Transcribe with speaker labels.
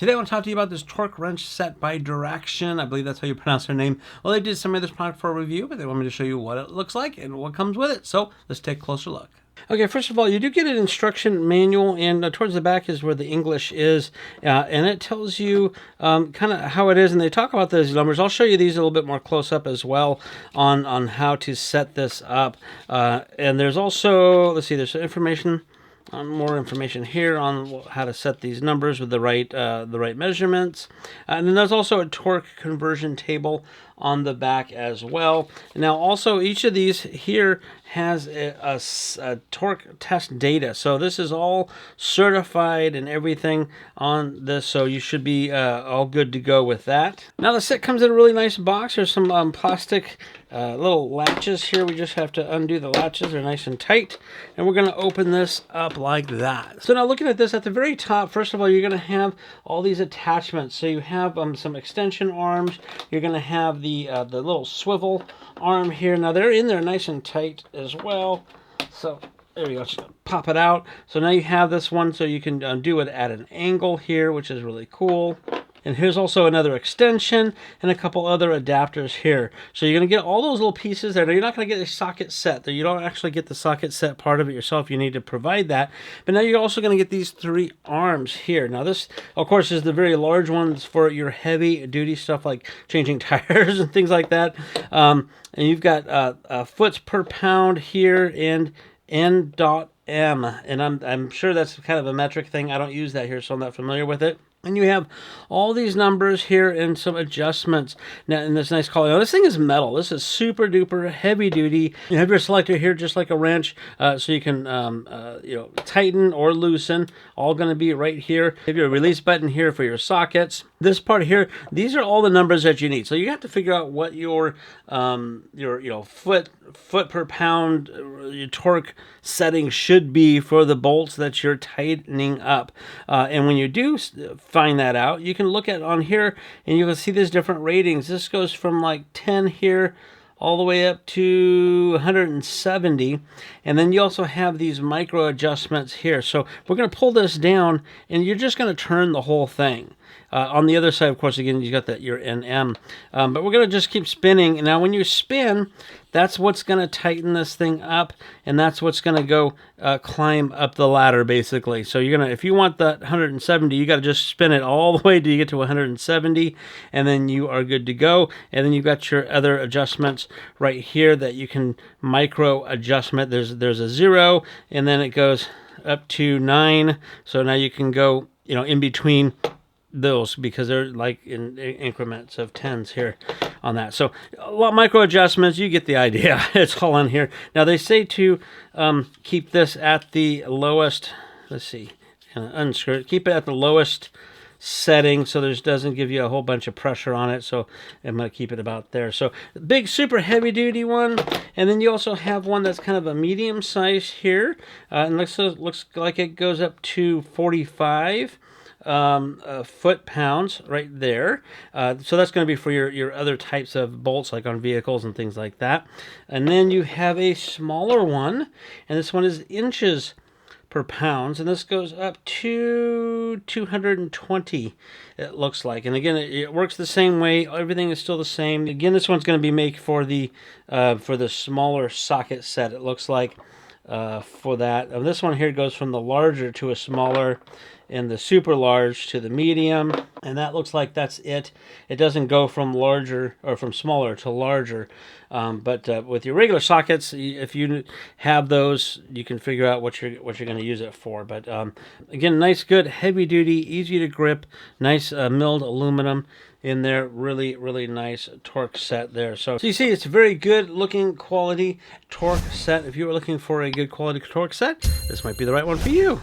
Speaker 1: Today I want to talk to you about this torque wrench set by Direction. I believe that's how you pronounce their name. Well, they did some of this product for a review, but they want me to show you what it looks like and what comes with it. So let's take a closer look. Okay, first of all, you do get an instruction manual, and towards the back is where the English is, and it tells you kind of how it is, and they talk about those numbers. I'll show you these a little bit more close up as well on how to set this up. And there's also, let's see, there's some information. More information here on how to set these numbers with the right measurements, and then there's also a torque conversion table on the back as well. Now, also each of these here has a torque test data, so this is all certified and everything on this, so you should be all good to go with that. Now the set comes in a really nice box. There's some plastic little latches here. We just have to undo the latches. They're nice and tight, and we're going to open this up like that. So now looking at this, at the very top, first of all, you're going to have all these attachments. So you have some extension arms. You're going to have the little swivel arm here. Now they're in there nice and tight as well. So there we go. Just pop it out. So now you have this one, so you can do it at an angle here, which is really cool. And here's also another extension and a couple other adapters here. So you're going to get all those little pieces there. Now, you're not going to get a socket set. You don't actually get the socket set part of it yourself. You need to provide that. But now you're also going to get these three arms here. Now this, of course, is the very large ones for your heavy duty stuff like changing tires and things like that. And you've got foots per pound here and N.M. And I'm sure that's kind of a metric thing. I don't use that here, so I'm not familiar with it. And you have all these numbers here and some adjustments. Now, in this nice color. Now, this thing is metal. This is super duper heavy duty. You have your selector here, just like a wrench, so you can, tighten or loosen. All going to be right here. You have your release button here for your sockets. This part here, these are all the numbers that you need. So you have to figure out what your foot per pound your torque setting should be for the bolts that you're tightening up. And when you do find that out, you can look at on here and you can see these different ratings. This goes from like 10 here all the way up to 170, and then you also have these micro adjustments here. So we're going to pull this down, and you're just going to turn the whole thing. On the other side, of course, again, you got your NM, but we're going to just keep spinning. And now when you spin, that's what's going to tighten this thing up, and that's what's going to go climb up the ladder, basically. So you're going to, if you want that 170, you got to just spin it all the way till you get to 170, and then you are good to go. And then you've got your other adjustments right here that you can micro adjustment. There's a 0, and then it goes up to 9. So now you can go, in between those, because they're like in increments of 10s here on that. So a lot of micro adjustments, you get the idea. It's all on here. Now they say to keep this at the lowest, let's see, unscrew it, keep it at the lowest setting so this doesn't give you a whole bunch of pressure on it. So I'm going to keep it about there. So big super heavy duty one, and then you also have one that's kind of a medium size here, and looks like it goes up to 45 foot-pounds right there. So that's going to be for your other types of bolts, like on vehicles and things like that. And then you have a smaller one, and this one is inches per pounds, and this goes up to 220, it looks like. And again, it works the same way. Everything is still the same. Again, this one's going to be made for the smaller socket set, it looks like, for that. And this one here goes from the larger to a smaller, and the super large to the medium, and that looks like that's it. It doesn't go from larger or from smaller to larger, but with your regular sockets, if you have those, you can figure out what you're going to use it for. But again, nice, good, heavy duty, easy to grip, nice milled aluminum in there. Really, really nice torque set there. So you see, it's a very good looking quality torque set. If you were looking for a good quality torque set, this might be the right one for you.